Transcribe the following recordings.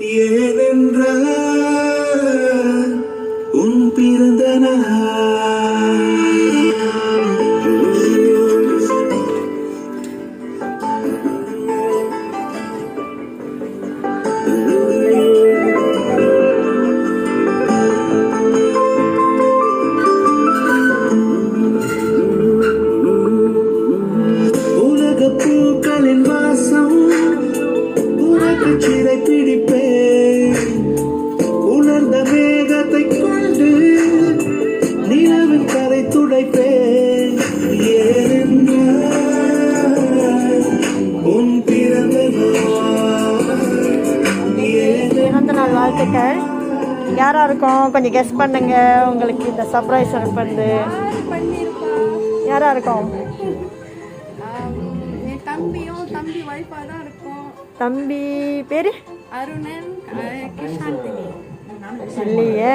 ஏனென்றால் உன் பிறந்த நாள். பூக்களின் வாசம் உனக்கு சிறை பிடிப்பேன். உணர்ந்த மேகத்தை கொண்டு நிலவின் கரை துடைப்பேன். உன் பிறந்த நாள் வாழ்த்துக்கள். யாரா இருக்கும் கொஞ்சம் கெஸ் பண்ணுங்க. உங்களுக்கு இந்த சர்ப்ரைஸ் அனுப்புறது யாரா இருக்கும்? தம்பி வைஃபா தான் இருக்கும். தம்பி பேரு அருணன் கிருஷ்ணாந்தினி. இல்லையே.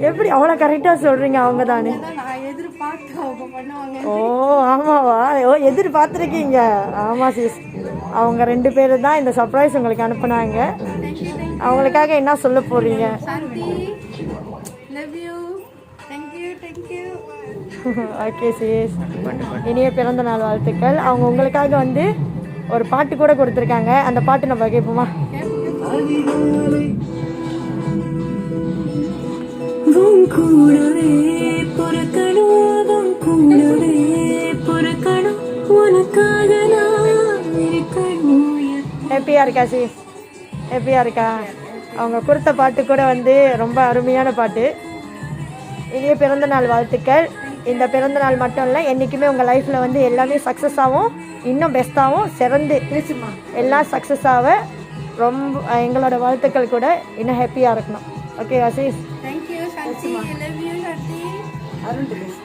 எப்படி அவ்வளோ கரெக்டாக சொல்கிறீங்க? அவங்க தானே. ஓ ஆமாவா? ஓ எதிர்பார்த்துருக்கீங்க. ஆமாம் சிஸ், அவங்க 2 பேர் தான் இந்த சர்ப்ரைஸ் உங்களுக்கு அனுப்புனாங்க. அவங்களுக்காக என்ன சொல்ல போகிறீங்க? ஓகே சிஸ், இனிய பிறந்த நாள் வாழ்த்துக்கள். அவங்க உங்களுக்காக வந்து ஒரு பாட்டு கூட கொடுத்துருக்காங்க. அந்த பாட்டு நம்ம கேட்போமா? ஹாப்பியா இருக்கா சிஸ்? ஹாப்பியா இருக்கா? அவங்க கொடுத்த பாட்டு கூட வந்து ரொம்ப அருமையான பாட்டு. இனிய பிறந்த நாள் வாழ்த்துக்கள். இந்த பிறந்த நாள் மட்டும் இல்லை, என்றைக்குமே உங்கள் லைஃப்பில் வந்து எல்லாமே சக்ஸஸ் ஆகும், இன்னும் பெஸ்ட்டாகவும் சிறந்து எல்லாம் சக்ஸஸ் ஆக ரொம்ப எங்களோட வாழ்த்துக்கள் கூட இன்னும் ஹாப்பியாக இருக்கணும். Okay as is? Thank you, Shanti. I love you, Shanti.